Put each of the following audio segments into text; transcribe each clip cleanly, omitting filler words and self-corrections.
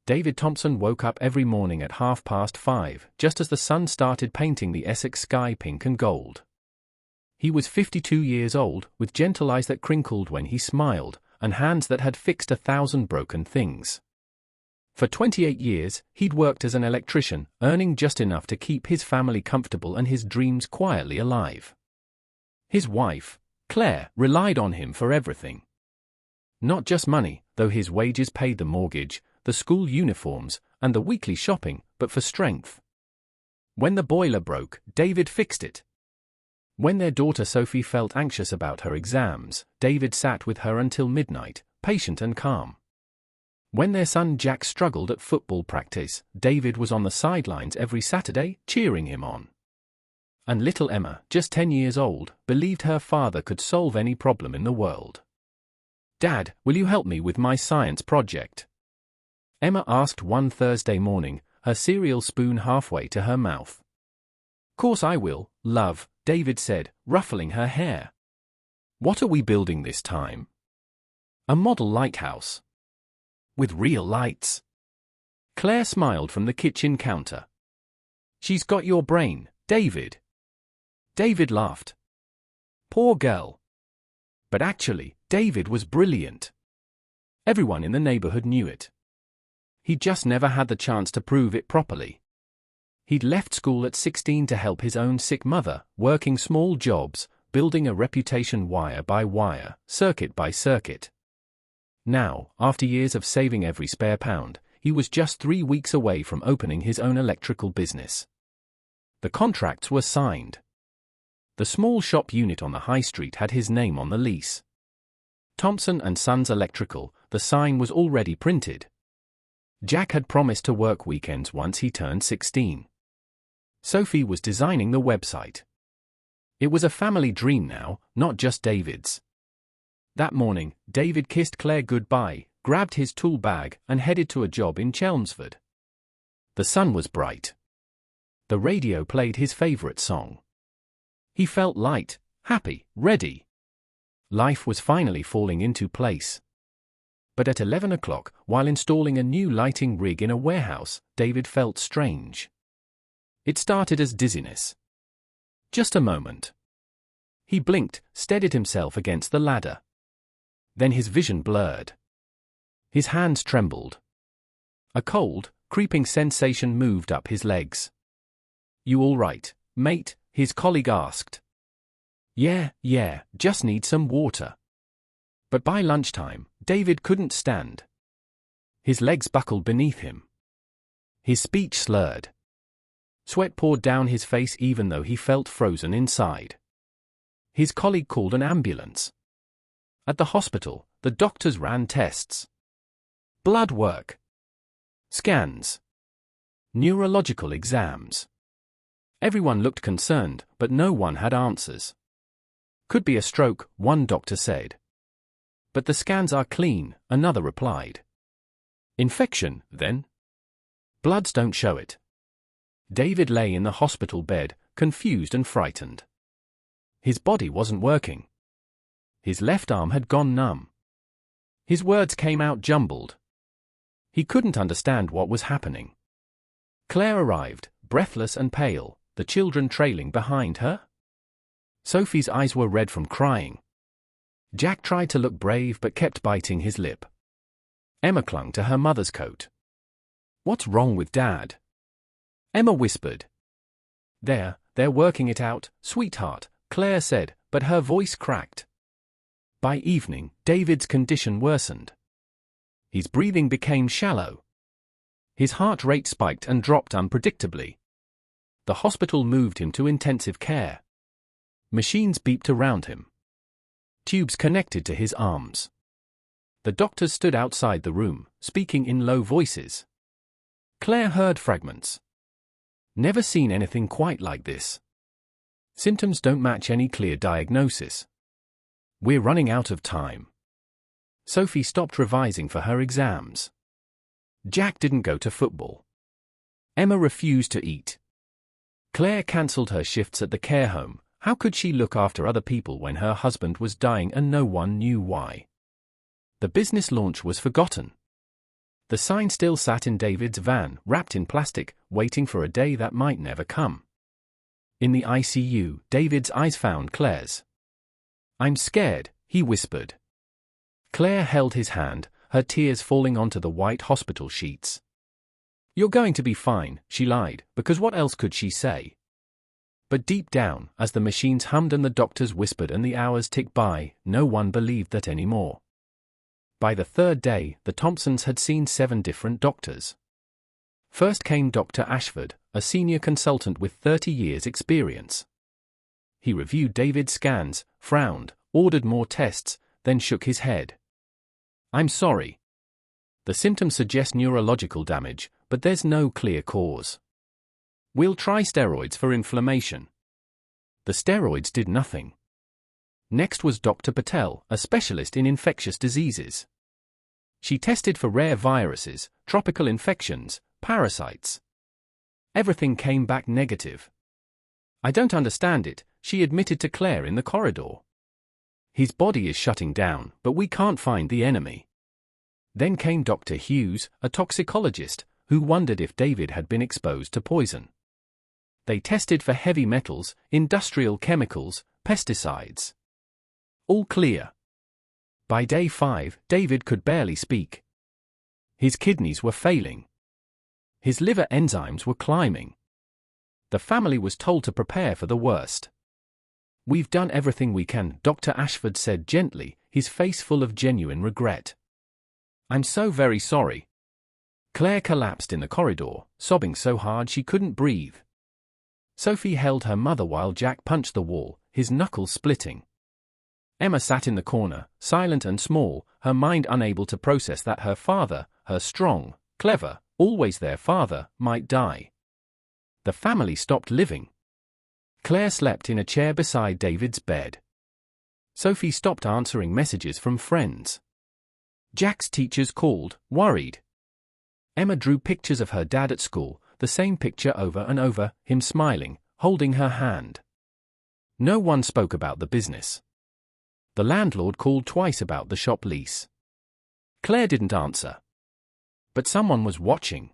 David Thompson woke up every morning at 5:30, just as the sun started painting the Essex sky pink and gold. He was 52 years old, with gentle eyes that crinkled when he smiled, and hands that had fixed 1,000 broken things. For 28 years, he'd worked as an electrician, earning just enough to keep his family comfortable and his dreams quietly alive. His wife, Claire, relied on him for everything. Not just money, though his wages paid the mortgage, the school uniforms, and the weekly shopping, but for strength. When the boiler broke, David fixed it. When their daughter Sophie felt anxious about her exams, David sat with her until midnight, patient and calm. When their son Jack struggled at football practice, David was on the sidelines every Saturday, cheering him on. And little Emma, just 10 years old, believed her father could solve any problem in the world. "Dad, will you help me with my science project?" Emma asked one Thursday morning, her cereal spoon halfway to her mouth. "Course I will, love," David said, ruffling her hair. "What are we building this time?" "A model lighthouse. With real lights." Claire smiled from the kitchen counter. "She's got your brain, David." David laughed. Poor girl. But actually, David was brilliant. Everyone in the neighborhood knew it. He just never had the chance to prove it properly. He'd left school at 16 to help his own sick mother, working small jobs, building a reputation wire by wire, circuit by circuit. Now, after years of saving every spare pound, he was just 3 weeks away from opening his own electrical business. The contracts were signed. The small shop unit on the high street had his name on the lease. Thompson and Sons Electrical, the sign was already printed. Jack had promised to work weekends once he turned 16. Sophie was designing the website. It was a family dream now, not just David's. That morning, David kissed Claire goodbye, grabbed his tool bag, and headed to a job in Chelmsford. The sun was bright. The radio played his favorite song. He felt light, happy, ready. Life was finally falling into place. But at 11 o'clock, while installing a new lighting rig in a warehouse, David felt strange. It started as dizziness. Just a moment. He blinked, steadied himself against the ladder. Then his vision blurred. His hands trembled. A cold, creeping sensation moved up his legs. "You all right, mate?" his colleague asked. Yeah, just need some water." But by lunchtime, David couldn't stand. His legs buckled beneath him. His speech slurred. Sweat poured down his face even though he felt frozen inside. His colleague called an ambulance. At the hospital, the doctors ran tests. Blood work. Scans. Neurological exams. Everyone looked concerned, but no one had answers. "Could be a stroke," one doctor said. "But the scans are clean," another replied. "Infection, then?" "Bloods don't show it." David lay in the hospital bed, confused and frightened. His body wasn't working. His left arm had gone numb. His words came out jumbled. He couldn't understand what was happening. Claire arrived, breathless and pale, the children trailing behind her. Sophie's eyes were red from crying. Jack tried to look brave but kept biting his lip. Emma clung to her mother's coat. "What's wrong with Dad?" Emma whispered. They're working it out, sweetheart," Claire said, but her voice cracked. By evening, David's condition worsened. His breathing became shallow. His heart rate spiked and dropped unpredictably. The hospital moved him to intensive care. Machines beeped around him. Tubes connected to his arms. The doctors stood outside the room, speaking in low voices. Claire heard fragments. "Never seen anything quite like this. Symptoms don't match any clear diagnosis. We're running out of time." Sophie stopped revising for her exams. Jack didn't go to football. Emma refused to eat. Claire cancelled her shifts at the care home. How could she look after other people when her husband was dying and no one knew why? The business launch was forgotten. The sign still sat in David's van, wrapped in plastic, waiting for a day that might never come. In the ICU, David's eyes found Claire's. "I'm scared," he whispered. Claire held his hand, her tears falling onto the white hospital sheets. "You're going to be fine," she lied, because what else could she say? But deep down, as the machines hummed and the doctors whispered and the hours ticked by, no one believed that anymore. By the third day, the Thompsons had seen 7 different doctors. First came Dr. Ashford, a senior consultant with 30 years' experience. He reviewed David's scans, frowned, ordered more tests, then shook his head. "I'm sorry. The symptoms suggest neurological damage, but there's no clear cause. We'll try steroids for inflammation." The steroids did nothing. Next was Dr. Patel, a specialist in infectious diseases. She tested for rare viruses, tropical infections, parasites. Everything came back negative. "I don't understand it," she admitted to Claire in the corridor. "His body is shutting down, but we can't find the enemy." Then came Dr. Hughes, a toxicologist, who wondered if David had been exposed to poison. They tested for heavy metals, industrial chemicals, pesticides. All clear. By day 5, David could barely speak. His kidneys were failing. His liver enzymes were climbing. The family was told to prepare for the worst. "We've done everything we can," Dr. Ashford said gently, his face full of genuine regret. "I'm so very sorry." Claire collapsed in the corridor, sobbing so hard she couldn't breathe. Sophie held her mother while Jack punched the wall, his knuckles splitting. Emma sat in the corner, silent and small, her mind unable to process that her father, her strong, clever, always there father, might die. The family stopped living. Claire slept in a chair beside David's bed. Sophie stopped answering messages from friends. Jack's teachers called, worried. Emma drew pictures of her dad at school, the same picture over and over, him smiling, holding her hand. No one spoke about the business. The landlord called twice about the shop lease. Claire didn't answer. But someone was watching.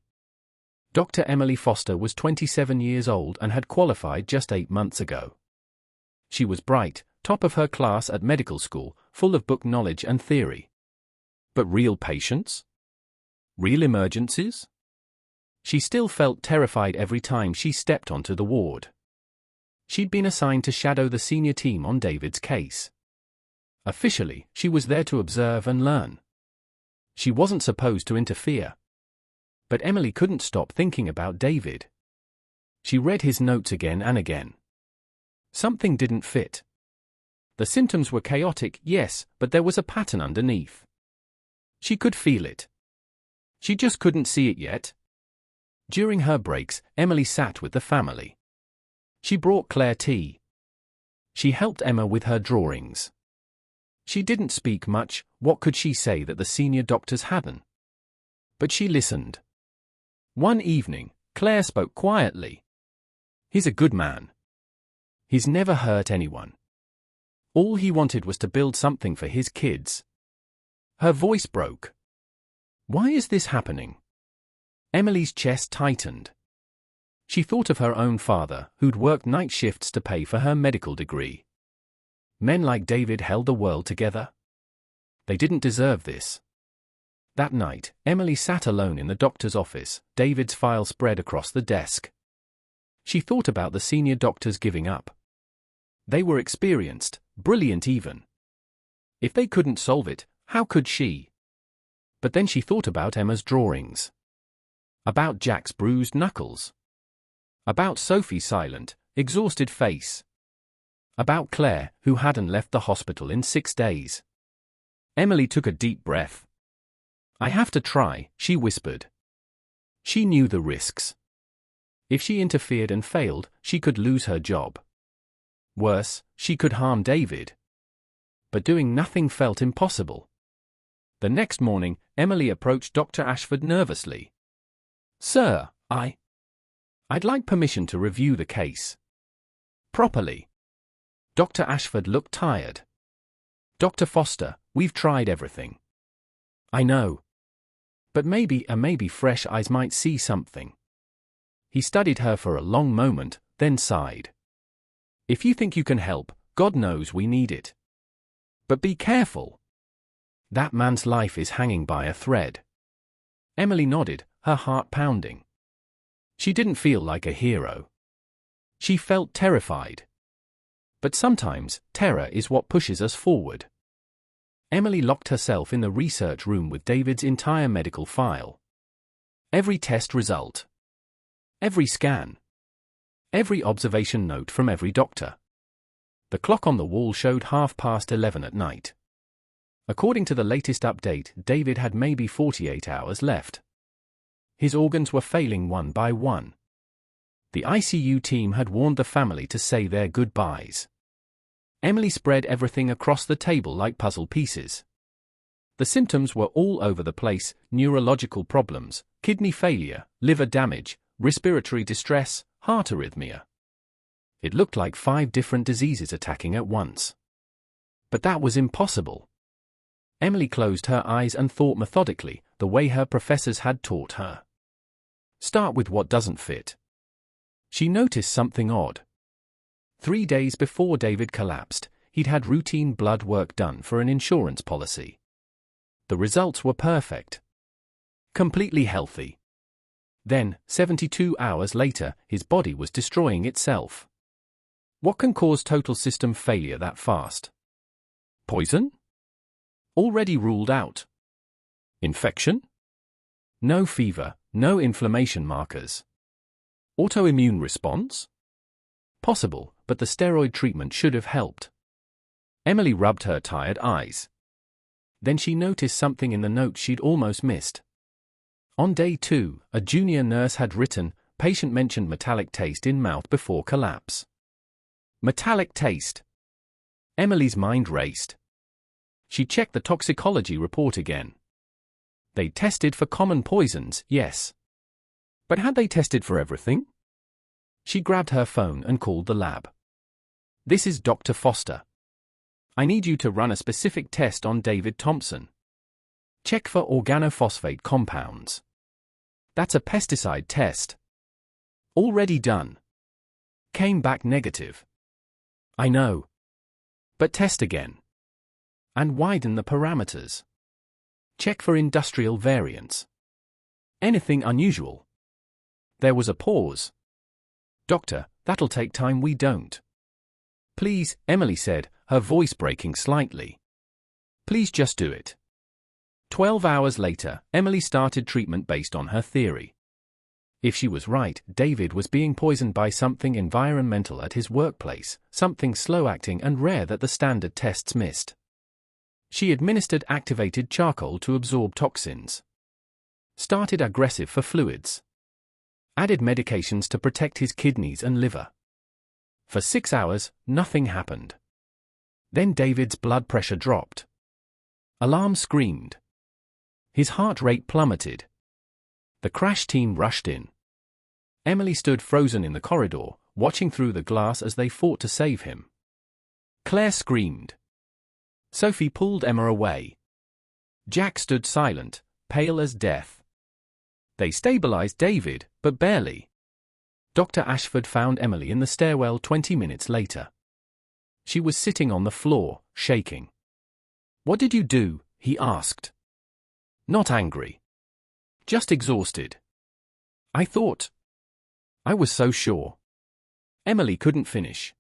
Dr. Emily Foster was 27 years old and had qualified just 8 months ago. She was bright, top of her class at medical school, full of book knowledge and theory. But real patients? Real emergencies? She still felt terrified every time she stepped onto the ward. She'd been assigned to shadow the senior team on David's case. Officially, she was there to observe and learn. She wasn't supposed to interfere. But Emily couldn't stop thinking about David. She read his notes again and again. Something didn't fit. The symptoms were chaotic, yes, but there was a pattern underneath. She could feel it. She just couldn't see it yet. During her breaks, Emily sat with the family. She brought Claire tea. She helped Emma with her drawings. She didn't speak much. What could she say that the senior doctors hadn't? But she listened. One evening, Claire spoke quietly. "He's a good man. He's never hurt anyone. All he wanted was to build something for his kids." Her voice broke. "Why is this happening?" Emily's chest tightened. She thought of her own father, who'd worked night shifts to pay for her medical degree. Men like David held the world together. They didn't deserve this. That night, Emily sat alone in the doctor's office, David's file spread across the desk. She thought about the senior doctors giving up. They were experienced, brilliant even. If they couldn't solve it, how could she? But then she thought about Emma's drawings. About Jack's bruised knuckles. About Sophie's silent, exhausted face. About Claire, who hadn't left the hospital in 6 days. Emily took a deep breath. "I have to try," she whispered. She knew the risks. If she interfered and failed, she could lose her job. Worse, she could harm David. But doing nothing felt impossible. The next morning, Emily approached Dr. Ashford nervously. "Sir, I'd like permission to review the case. Properly." Dr. Ashford looked tired. "Dr. Foster, we've tried everything." "I know. But maybe fresh eyes might see something. He studied her for a long moment, then sighed. If you think you can help, God knows we need it. But be careful. That man's life is hanging by a thread. Emily nodded, her heart pounding. She didn't feel like a hero. She felt terrified. But sometimes, terror is what pushes us forward. Emily locked herself in the research room with David's entire medical file. Every test result. Every scan. Every observation note from every doctor. The clock on the wall showed 11:30 at night. According to the latest update, David had maybe 48 hours left. His organs were failing one by one. The ICU team had warned the family to say their goodbyes. Emily spread everything across the table like puzzle pieces. The symptoms were all over the place: neurological problems, kidney failure, liver damage, respiratory distress, heart arrhythmia. It looked like 5 different diseases attacking at once. But that was impossible. Emily closed her eyes and thought methodically, the way her professors had taught her. Start with what doesn't fit. She noticed something odd. 3 days before David collapsed, he'd had routine blood work done for an insurance policy. The results were perfect. Completely healthy. Then, 72 hours later, his body was destroying itself. What can cause total system failure that fast? Poison? Already ruled out. Infection? No fever, no inflammation markers. Autoimmune response? Possible, but the steroid treatment should have helped. Emily rubbed her tired eyes. Then she noticed something in the note she'd almost missed. On day 2, a junior nurse had written, "Patient mentioned metallic taste in mouth before collapse." Metallic taste. Emily's mind raced. She checked the toxicology report again. They tested for common poisons, yes. But had they tested for everything? She grabbed her phone and called the lab. "This is Dr. Foster. I need you to run a specific test on David Thompson. Check for organophosphate compounds. That's a pesticide test." Already done. Came back negative. I know. But test again. And widen the parameters. Check for industrial variants. Anything unusual? There was a pause. "Doctor, that'll take time, we don't." "Please," Emily said, her voice breaking slightly. "Please just do it." 12 hours later, Emily started treatment based on her theory. If she was right, David was being poisoned by something environmental at his workplace, something slow-acting and rare that the standard tests missed. She administered activated charcoal to absorb toxins. Started aggressive for fluids. Added medications to protect his kidneys and liver. For 6 hours, nothing happened. Then David's blood pressure dropped. Alarm screamed. His heart rate plummeted. The crash team rushed in. Emily stood frozen in the corridor, watching through the glass as they fought to save him. Claire screamed. Sophie pulled Emma away. Jack stood silent, pale as death. They stabilized David, but barely. Dr. Ashford found Emily in the stairwell 20 minutes later. She was sitting on the floor, shaking. "What did you do?" he asked. Not angry. Just exhausted. I was so sure. Emily couldn't finish.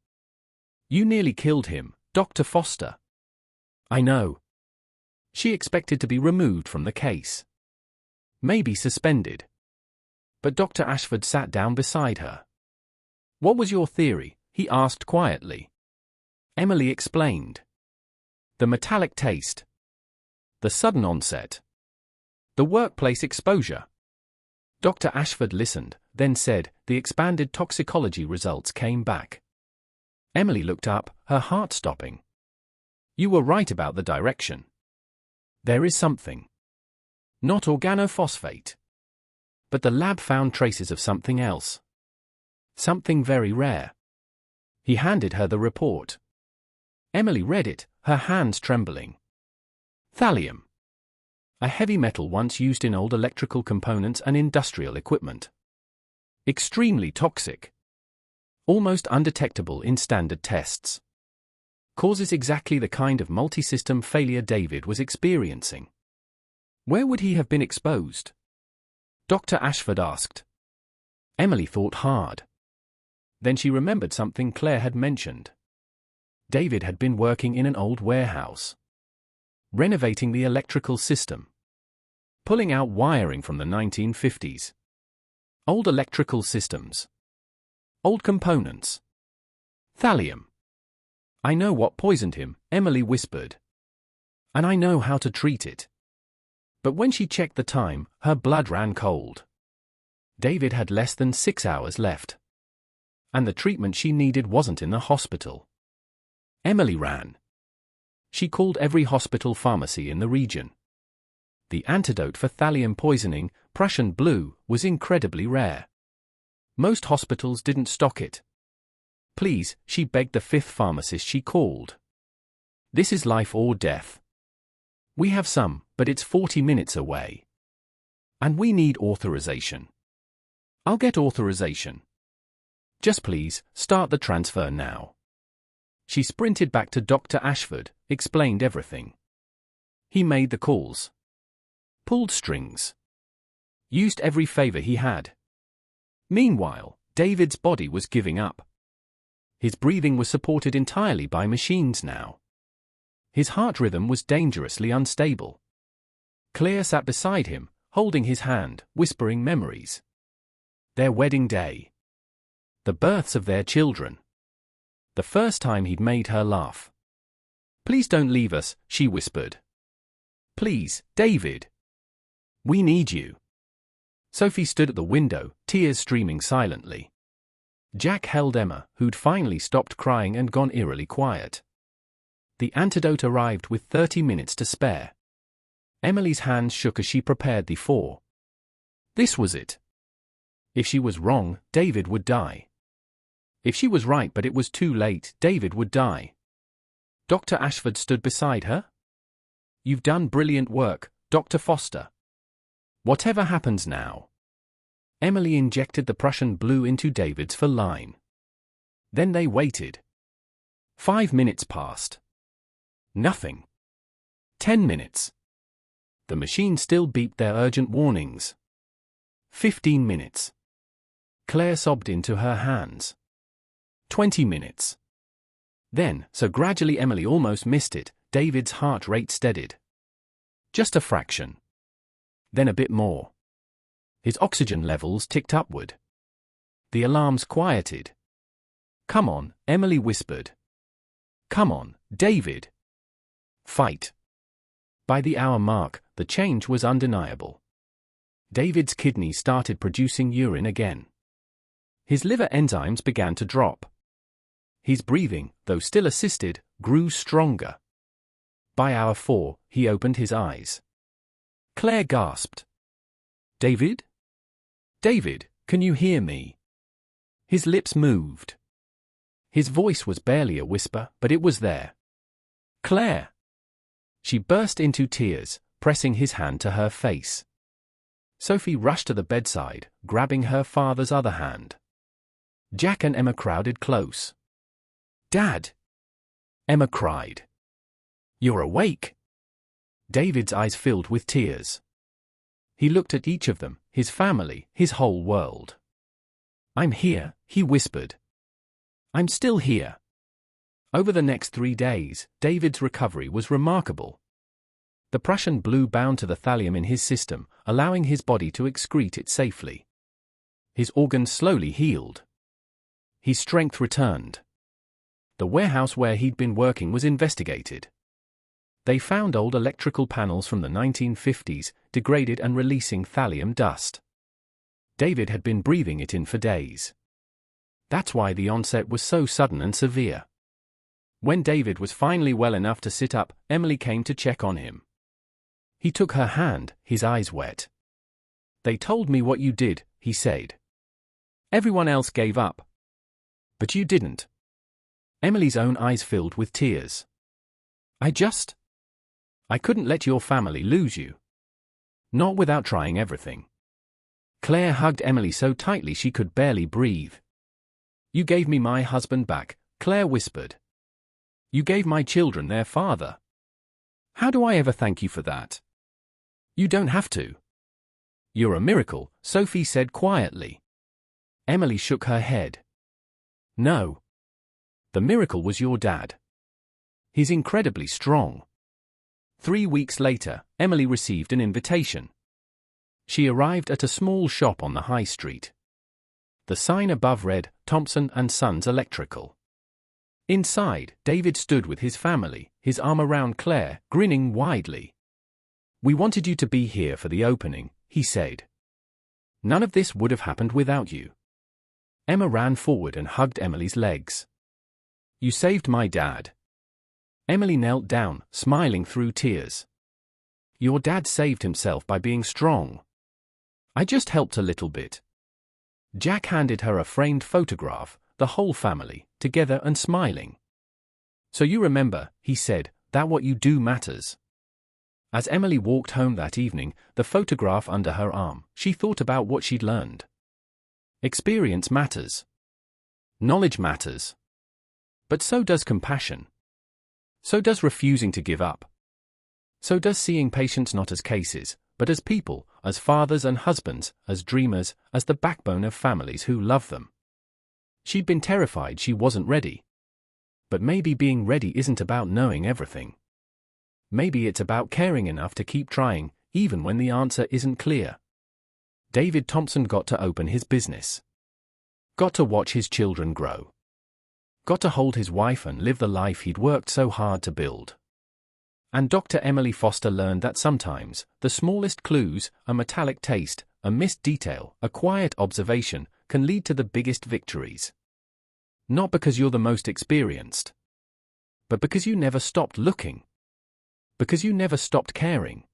"You nearly killed him, Dr. Foster." "I know." She expected to be removed from the case. Maybe suspended. But Dr. Ashford sat down beside her. "What was your theory?" he asked quietly. Emily explained. The metallic taste. The sudden onset. The workplace exposure. Dr. Ashford listened, then said, "The expanded toxicology results came back." Emily looked up, her heart stopping. "You were right about the direction. There is something. Not organophosphate. But the lab found traces of something else. Something very rare." He handed her the report. Emily read it, her hands trembling. Thallium. A heavy metal once used in old electrical components and industrial equipment. Extremely toxic. Almost undetectable in standard tests. Causes exactly the kind of multi-system failure David was experiencing. Where would he have been exposed? Dr. Ashford asked. Emily thought hard. Then she remembered something Claire had mentioned. David had been working in an old warehouse. Renovating the electrical system. Pulling out wiring from the 1950s. Old electrical systems. Old components. Thallium. I know what poisoned him, Emily whispered. And I know how to treat it. But when she checked the time, her blood ran cold. David had less than 6 hours left. And the treatment she needed wasn't in the hospital. Emily ran. She called every hospital pharmacy in the region. The antidote for thallium poisoning, Prussian blue, was incredibly rare. Most hospitals didn't stock it. Please, she begged the 5th pharmacist she called. This is life or death. We have some, but it's 40 minutes away. And we need authorization. I'll get authorization. Just please, start the transfer now. She sprinted back to Dr. Ashford, explained everything. He made the calls. Pulled strings. Used every favor he had. Meanwhile, David's body was giving up. His breathing was supported entirely by machines now. His heart rhythm was dangerously unstable. Claire sat beside him, holding his hand, whispering memories. Their wedding day. The births of their children. The first time he'd made her laugh. Please don't leave us, she whispered. Please, David. We need you. Sophie stood at the window, tears streaming silently. Jack held Emma, who'd finally stopped crying and gone eerily quiet. The antidote arrived with 30 minutes to spare. Emily's hands shook as she prepared the four. This was it. If she was wrong, David would die. If she was right but it was too late, David would die. Dr. Ashford stood beside her. You've done brilliant work, Dr. Foster. Whatever happens now. Emily injected the Prussian blue into David's line. Then they waited. 5 minutes passed. Nothing. 10 minutes. The machine still beeped their urgent warnings. 15 minutes. Claire sobbed into her hands. 20 minutes. Then, so gradually Emily almost missed it, David's heart rate steadied. Just a fraction. Then a bit more. His oxygen levels ticked upward. The alarms quieted. Come on, Emily whispered. Come on, David. Fight. By the hour mark, the change was undeniable. David's kidneys started producing urine again. His liver enzymes began to drop. His breathing, though still assisted, grew stronger. By hour 4, he opened his eyes. Claire gasped. David? David, can you hear me? His lips moved. His voice was barely a whisper, but it was there. Claire! She burst into tears, pressing his hand to her face. Sophie rushed to the bedside, grabbing her father's other hand. Jack and Emma crowded close. Dad! Emma cried. You're awake! David's eyes filled with tears. He looked at each of them, his family, his whole world. I'm here, he whispered. I'm still here. Over the next 3 days, David's recovery was remarkable. The Prussian blue bound to the thallium in his system, allowing his body to excrete it safely. His organs slowly healed. His strength returned. The warehouse where he'd been working was investigated. They found old electrical panels from the 1950s, degraded and releasing thallium dust. David had been breathing it in for days. That's why the onset was so sudden and severe. When David was finally well enough to sit up, Emily came to check on him. He took her hand, his eyes wet. They told me what you did, he said. Everyone else gave up. But you didn't. Emily's own eyes filled with tears. I couldn't let your family lose you. Not without trying everything. Claire hugged Emily so tightly she could barely breathe. You gave me my husband back, Claire whispered. You gave my children their father. How do I ever thank you for that? You don't have to. You're a miracle, Sophie said quietly. Emily shook her head. No. The miracle was your dad. He's incredibly strong. 3 weeks later, Emily received an invitation. She arrived at a small shop on the high street. The sign above read, Thompson & Sons Electrical. Inside, David stood with his family, his arm around Claire, grinning widely. We wanted you to be here for the opening, he said. None of this would have happened without you. Emma ran forward and hugged Emily's legs. You saved my dad. Emily knelt down, smiling through tears. Your dad saved himself by being strong. I just helped a little bit. Jack handed her a framed photograph, the whole family, together and smiling. So you remember, he said, that what you do matters. As Emily walked home that evening, the photograph under her arm, she thought about what she'd learned. Experience matters. Knowledge matters. But so does compassion. So does refusing to give up. So does seeing patients not as cases, but as people, as fathers and husbands, as dreamers, as the backbone of families who love them. She'd been terrified she wasn't ready. But maybe being ready isn't about knowing everything. Maybe it's about caring enough to keep trying, even when the answer isn't clear. David Thompson got to open his business. Got to watch his children grow. Got to hold his wife and live the life he'd worked so hard to build. And Dr. Emily Foster learned that sometimes, the smallest clues, a metallic taste, a missed detail, a quiet observation, can lead to the biggest victories. Not because you're the most experienced, but because you never stopped looking. Because you never stopped caring.